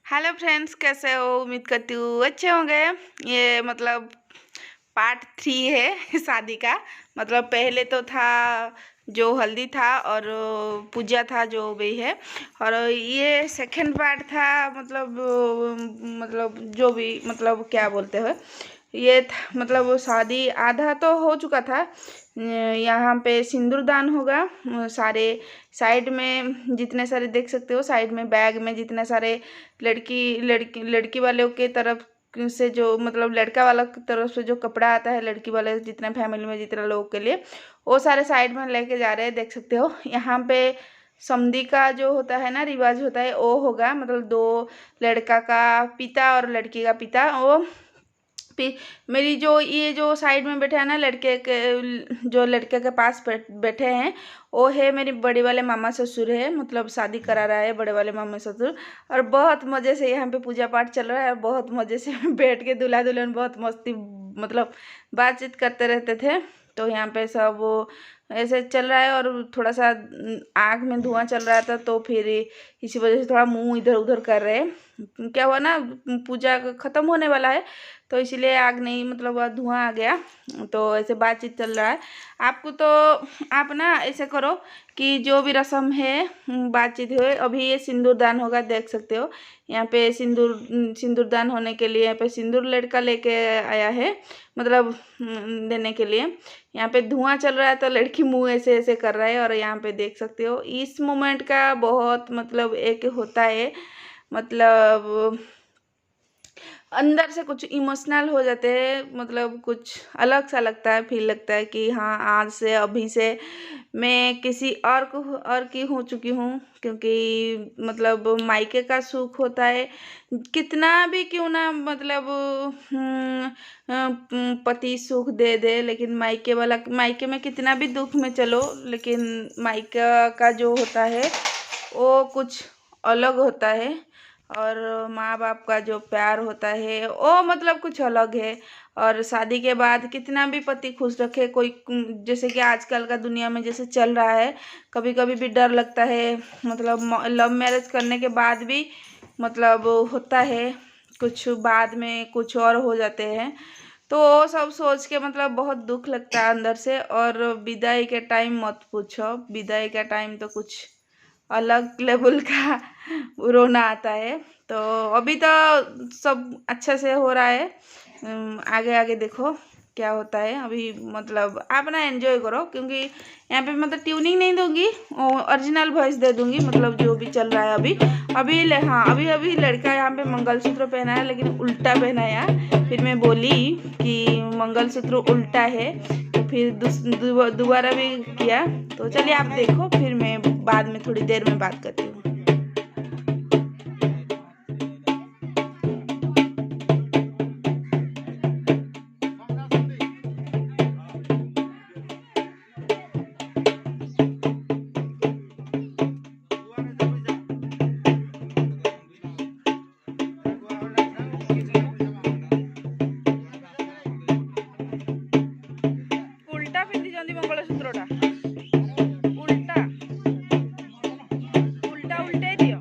Hello friends, कैसे हो? उम्मीद करती हूँ अच्छे होंगे। ये मतलब पार्ट 3 है शादी का। मतलब पहले तो था जो हल्दी था और पूजा था जो भी है, और ये सेकंड पार्ट था। मतलब जो भी मतलब क्या बोलते हो, ये मतलब वो शादी आधा तो हो चुका था। यहाँ पे सिंदूरदान होगा। सारे साइड में जितने सारे देख सकते हो, साइड में बैग में जितने सारे लड़की लड़की लड़की वालों के तरफ से जो मतलब लड़का वाला की तरफ से जो कपड़ा आता है, लड़की वाले जितने फैमिली में जितने लोगों के लिए, वो सारे साइड में लेके जा रहे हैं। देख सकते हो यहाँ पे समधी का जो होता है ना, रिवाज होता है, वो होगा। मतलब दो लड़का का पिता और लड़की का पिता, वो मेरी जो ये जो साइड में बैठे हैं ना, लड़के के जो लड़के के पास बैठे हैं, वो है मेरी बड़े वाले मामा ससुर है। मतलब शादी करा रहा है बड़े वाले मामा ससुर। और बहुत मज़े से यहाँ पे पूजा पाठ चल रहा है, और बहुत मज़े से बैठ के दूल्हा दुल्हन बहुत मस्ती मतलब बातचीत करते रहते थे। तो यहाँ पे सब वो ऐसे चल रहा है, और थोड़ा सा आँख में धुआं चल रहा था, तो फिर इसी वजह से थोड़ा मुंह इधर उधर कर रहे हैं। क्या हुआ ना, पूजा ख़त्म होने वाला है, तो इसीलिए आग नहीं मतलब धुआं आ गया। तो ऐसे बातचीत चल रहा है। आपको तो आप ना ऐसे करो कि जो भी रस्म है, बातचीत हुए। अभी ये सिंदूरदान होगा, देख सकते हो यहाँ पे सिंदूरदान होने के लिए यहाँ पे सिंदूर लड़का लेके आया है, मतलब देने के लिए। यहाँ पे धुआं चल रहा है, तो लड़की मुंह ऐसे ऐसे कर रहा है। और यहाँ पे देख सकते हो इस मोमेंट का बहुत मतलब एक होता है, मतलब अंदर से कुछ इमोशनल हो जाते हैं। मतलब कुछ अलग सा लगता है, फील लगता है कि हाँ, आज से अभी से मैं किसी और को और की हो चुकी हूँ। क्योंकि मतलब मायके का सुख होता है, कितना भी क्यों ना मतलब पति सुख दे दे, लेकिन मायके वाला मायके में कितना भी दुख में चलो, लेकिन मायका का जो होता है वो कुछ अलग होता है। और माँ बाप का जो प्यार होता है वो मतलब कुछ अलग है। और शादी के बाद कितना भी पति खुश रखे, कोई जैसे कि आजकल का दुनिया में जैसे चल रहा है, कभी कभी भी डर लगता है। मतलब लव मैरिज करने के बाद भी मतलब होता है, कुछ बाद में कुछ और हो जाते हैं। तो वो सब सोच के मतलब बहुत दुख लगता है अंदर से। और विदाई के टाइम मत पूछो, विदाई का टाइम तो कुछ अलग लेवल का रोना आता है। तो अभी तो सब अच्छे से हो रहा है। आगे आगे देखो क्या होता है। अभी मतलब आप ना एंजॉय करो, क्योंकि यहाँ पे मतलब ट्यूनिंग नहीं दूंगी, ओरिजिनल वॉइस दे दूंगी। मतलब जो भी चल रहा है अभी अभी हाँ, अभी अभी लड़का यहाँ पे मंगलसूत्र पहना है, लेकिन उल्टा पहना है। फिर मैं बोली कि मंगलसूत्र उल्टा है, तो फिर दोबारा भी किया। तो चलिए आप देखो, फिर मैं बाद में थोड़ी देर में बात करती हूँ। उल्टा पिंधिଛନ୍ତି मंगलसूत्रଟା उल्टा उल्टा उल्टेଇ ଦିଅ।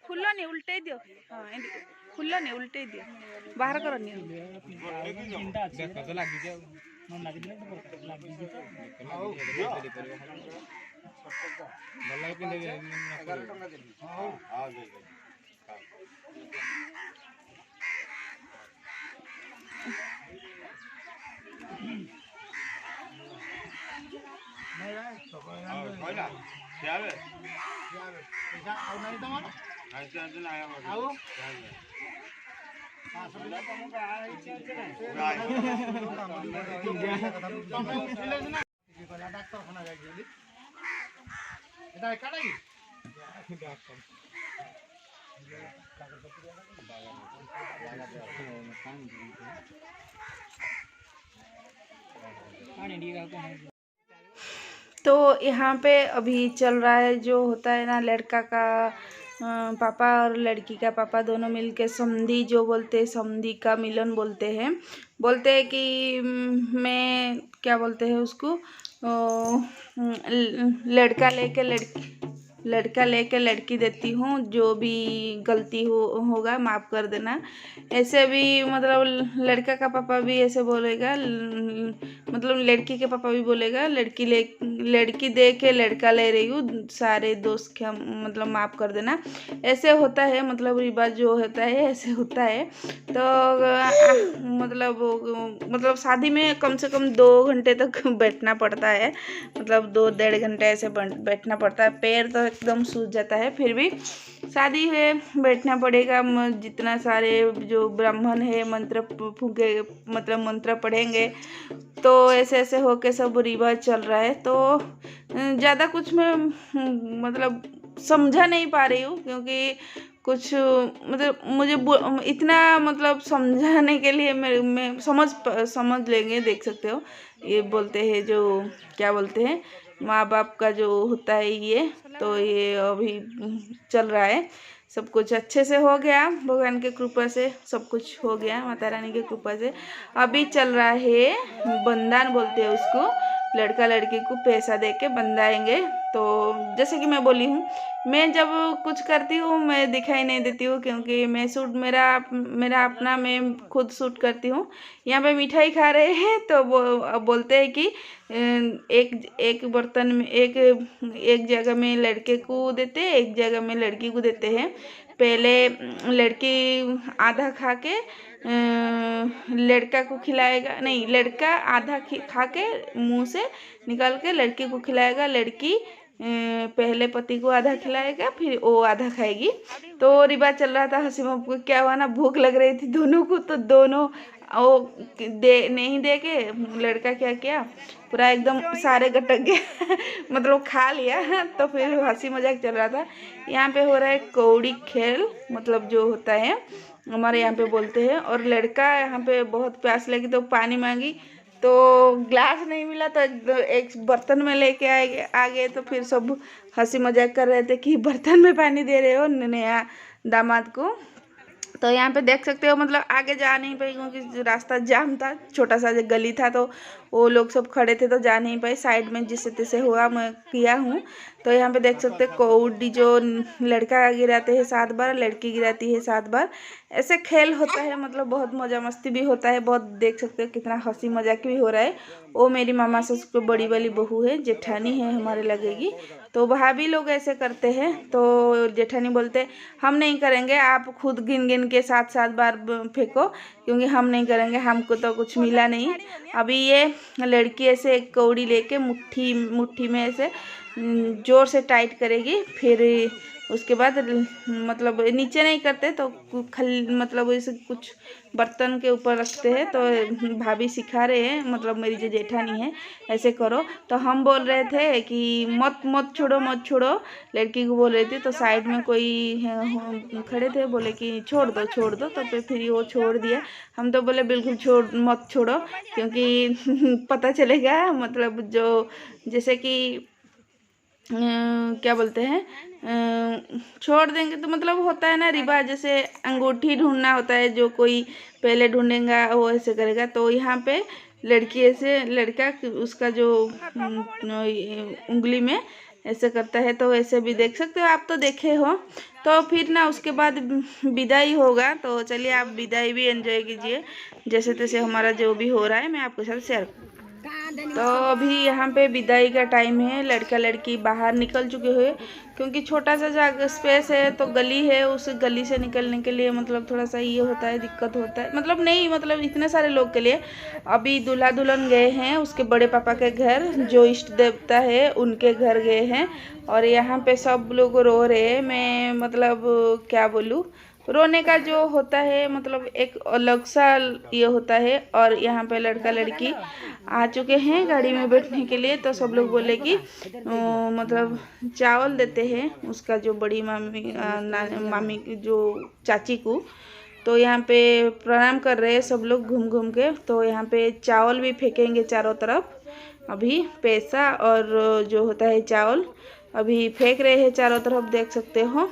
खुल्लनी उल्टेଇ ଦିଅ। ହଁ ଏମିତି खुल्लनी उल्टेଇ ଦିଅ, ବାହାର କରନି। तो यहाँ पे अभी चल रहा है जो होता है ना, लड़का का पापा और लड़की का पापा दोनों मिलके समधी जो बोलते हैं, समधी का मिलन बोलते हैं। बोलते हैं कि मैं क्या बोलते हैं उसको, लड़का लेके लड़की देती हूँ, जो भी गलती होगा माफ़ कर देना। ऐसे भी मतलब लड़का का पापा भी ऐसे बोलेगा, मतलब लड़की के पापा भी बोलेगा लड़की दे के लड़का ले रही हूँ, सारे दोस्त के मतलब माफ़ कर देना। ऐसे होता है, मतलब रिवाज जो होता है ऐसे होता है। तो मतलब शादी में कम से कम 2 घंटे तक बैठना पड़ता है, मतलब 2-1.5 घंटे ऐसे बैठना पड़ता है। पैर तो एकदम सूज जाता है, फिर भी शादी है बैठना पड़ेगा। जितना सारे जो ब्राह्मण है मंत्र फूके, मतलब मंत्र पढ़ेंगे। तो ऐसे ऐसे होके सब रिवाज चल रहा है। तो ज़्यादा कुछ मैं मतलब समझा नहीं पा रही हूँ, क्योंकि कुछ मतलब मुझे इतना मतलब समझाने के लिए मैं समझ लेंगे, देख सकते हो। ये बोलते हैं जो क्या बोलते हैं, माँ बाप का जो होता है ये, तो ये अभी चल रहा है। सब कुछ अच्छे से हो गया, भगवान के कृपा से सब कुछ हो गया, माता रानी की कृपा से। अभी चल रहा है बंधन बोलते हैं उसको, लड़का लड़की को पैसा दे के बंधाएंगे। तो जैसे कि मैं बोली हूँ, मैं जब कुछ करती हूँ मैं दिखाई नहीं देती हूँ, क्योंकि मैं शूट मेरा अपना मैं खुद शूट करती हूँ। यहाँ पे मिठाई खा रहे हैं तो वो बोलते हैं कि एक बर्तन में एक जगह में लड़के को देते हैं, एक जगह में लड़की को देते हैं। पहले लड़की आधा खा के लड़का को खिलाएगा, नहीं, लड़का आधा खा के मुंह से निकाल के लड़की को खिलाएगा, लड़की पहले पति को आधा खिलाएगा, फिर वो आधा खाएगी। तो रिवाज चल रहा था। हंसी को क्या हुआ ना, भूख लग रही थी दोनों को, तो दोनों वो नहीं दे के लड़का क्या किया, पूरा एकदम सारे गटक गया मतलब खा लिया। तो फिर हंसी मजाक चल रहा था। यहाँ पे हो रहा है कौड़ी खेल, मतलब जो होता है हमारे यहाँ पे बोलते हैं। और लड़का यहाँ पे बहुत प्यास लगी तो पानी मांगी, तो ग्लास नहीं मिला तो एक बर्तन में लेके आ गए। तो फिर सब हंसी मजाक कर रहे थे कि बर्तन में पानी दे रहे हो नया दामाद को। तो यहाँ पे देख सकते हो, मतलब आगे जा नहीं पाई क्योंकि रास्ता जाम था, छोटा सा गली था, तो वो लोग सब खड़े थे तो जा नहीं पाए। साइड में जिससे तैसे हुआ मैं किया हूँ। तो यहाँ पे देख सकते हो कौडी, जो लड़का गिराते हैं 7 बार, लड़की गिराती है 7 बार। ऐसे खेल होता है, मतलब बहुत मज़ा मस्ती भी होता है, बहुत देख सकते हो कितना हंसी मजाक भी हो रहा है। वो मेरी मामा ससुर को बड़ी वाली बहू है, जेठानी है हमारे लगेगी। तो भाभी लोग ऐसे करते हैं। तो जेठानी बोलते हम नहीं करेंगे, आप खुद गिन गिन के 7-7 बार फेंको, क्योंकि हम नहीं करेंगे, हमको तो कुछ मिला नहीं। अभी ये लड़की ऐसे एक कौड़ी लेके मुट्ठी में ऐसे जोर से टाइट करेगी, फिर उसके बाद मतलब नीचे नहीं करते तो मतलब ऐसे कुछ बर्तन के ऊपर रखते हैं। तो भाभी सिखा रहे हैं, मतलब मेरी जो जेठानी है, ऐसे करो। तो हम बोल रहे थे कि मत छोड़ो, लड़की को बोल रहे थे। तो साइड में कोई खड़े थे, बोले कि छोड़ दो। तो फिर वो छोड़ दिया। हम तो बोले बिल्कुल मत छोड़ो, क्योंकि पता चलेगा, मतलब जो जैसे कि क्या बोलते हैं, छोड़ देंगे तो मतलब होता है ना रिवाज, जैसे अंगूठी ढूंढना होता है, जो कोई पहले ढूंढेगा वो ऐसे करेगा। तो यहाँ पे लड़की ऐसे, लड़का उसका जो उंगली में ऐसे करता है। तो ऐसे भी देख सकते हो, आप तो देखे हो। तो फिर ना उसके बाद विदाई होगा। तो चलिए आप विदाई भी एंजॉय कीजिए, जैसे तैसे हमारा जो भी हो रहा है मैं आपके साथ शेयर। तो अभी यहाँ पे विदाई का टाइम है, लड़का लड़की बाहर निकल चुके हुए, क्योंकि छोटा सा जगह स्पेस है, तो गली है, उस गली से निकलने के लिए मतलब थोड़ा सा ये होता है, दिक्कत होता है, मतलब नहीं, मतलब इतने सारे लोग के लिए। अभी दूल्हा दुल्हन गए हैं उसके बड़े पापा के घर, जो इष्ट देवता है उनके घर गए हैं। और यहाँ पे सब लोग रो रहे हैं। मैं मतलब क्या बोलूँ, रोने का जो होता है मतलब एक अलग सा ये होता है। और यहाँ पे लड़का लड़की आ चुके हैं गाड़ी में बैठने के लिए। तो सब लोग बोले कि मतलब चावल देते हैं उसका जो बड़ी मामी की जो चाची को। तो यहाँ पे प्रणाम कर रहे हैं सब लोग घूम घूम के। तो यहाँ पे चावल भी फेंकेंगे चारों तरफ, अभी पैसा और जो होता है चावल अभी फेंक रहे हैं चारों तरफ, देख सकते हो।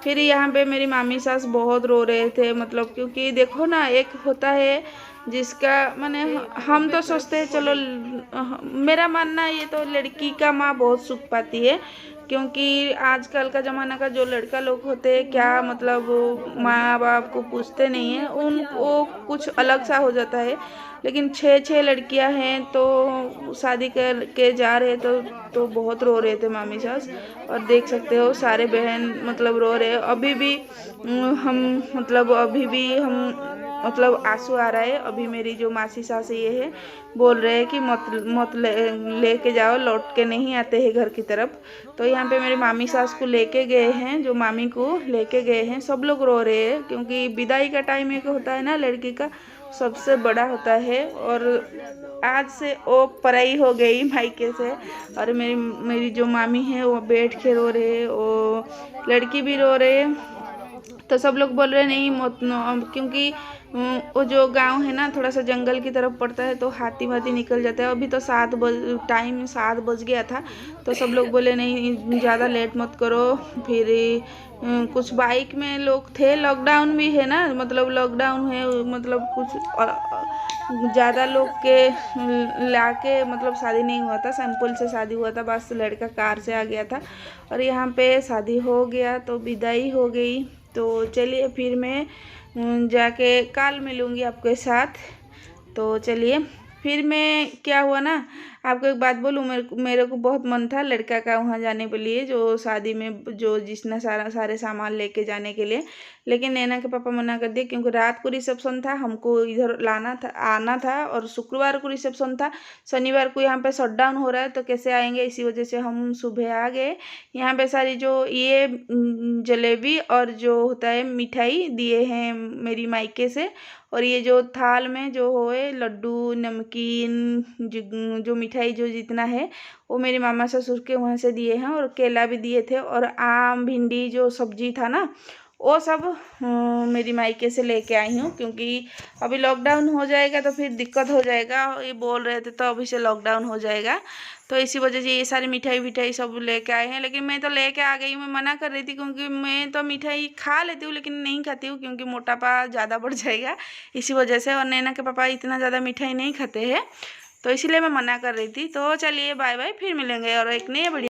फिर यहाँ पे मेरी मामी सास बहुत रो रहे थे, मतलब क्योंकि देखो ना, एक होता है जिसका माने हम तो सोचते हैं चलो मेरा मानना है ये तो लड़की का माँ बहुत सुख पाती है, क्योंकि आजकल का ज़माना का जो लड़का लोग होते हैं क्या मतलब माँ बाप को पूछते नहीं है, उनको कुछ अलग सा हो जाता है। लेकिन छः छः लड़कियां हैं तो शादी कर के जा रहे तो बहुत रो रहे थे मामी सास। और देख सकते हो सारे बहन मतलब रो रहे हैं अभी भी। हम मतलब अभी भी हम मतलब आंसू आ रहा है। अभी मेरी जो मासी सास ये है बोल रहे हैं कि मत लेके जाओ, लौट के नहीं आते हैं घर की तरफ। तो यहाँ पे मेरी मामी सास को लेके गए हैं, जो मामी को लेके गए हैं, सब लोग रो रहे हैं क्योंकि विदाई का टाइम एक होता है ना लड़की का, सबसे बड़ा होता है। और आज से वो पराई हो गई मायके से, और मेरी जो मामी है वो बैठ के रो रहे, वो लड़की भी रो रहे। तो सब लोग बोल रहे नहीं मत क्योंकि वो जो गांव है ना थोड़ा सा जंगल की तरफ पड़ता है, तो हाथी वाथी निकल जाता है। अभी तो 7 बज गया था, तो सब लोग बोले नहीं ज़्यादा लेट मत करो। फिर कुछ बाइक में लोग थे, लॉकडाउन भी है ना, मतलब लॉकडाउन है, मतलब कुछ ज़्यादा लोग के लाके मतलब शादी नहीं हुआ था, सिंपल से शादी हुआ था, बस लड़का कार से आ गया था और यहाँ पे शादी हो गया तो विदाई हो गई। तो चलिए फिर मैं जाके कल मिलूँगी आपके साथ। तो चलिए फिर मैं क्या हुआ ना, आपको एक बात बोलूँ, मेरे को बहुत मन था लड़का का वहाँ जाने के लिए, जो शादी में जो जिसने सारे सामान लेके जाने के लिए। लेकिन नैना के पापा मना कर दिए क्योंकि रात को रिसेप्शन था, हमको इधर आना था, और शुक्रवार को रिसेप्शन था, शनिवार को यहाँ पे शटडाउन हो रहा है तो कैसे आएंगे, इसी वजह से हम सुबह आ गए। यहाँ पे सारी जो ये जलेबी और जो होता है मिठाई दिए हैं मेरी मायके से, और ये जो थाल में जो होए लड्डू नमकीन जो मिठाई जो जितना है वो मेरे मामा ससुर के वहाँ से दिए हैं, और केला भी दिए थे, और आम भिंडी जो सब्जी था ना वो सब मेरी मायके से लेके आई हूँ, क्योंकि अभी लॉकडाउन हो जाएगा तो फिर दिक्कत हो जाएगा। ये बोल रहे थे तो अभी से लॉकडाउन हो जाएगा, तो इसी वजह से ये सारी मिठाई विठाई सब लेके आए हैं। लेकिन मैं तो लेके आ गई, मैं मना कर रही थी क्योंकि मैं तो मिठाई खा लेती हूँ लेकिन नहीं खाती हूँ क्योंकि मोटापा ज़्यादा बढ़ जाएगा इसी वजह से। और नैना के पापा इतना ज़्यादा मिठाई नहीं खाते हैं, तो इसीलिए मैं मना कर रही थी। तो चलिए बाय बाय, फिर मिलेंगे और एक नए वीडियो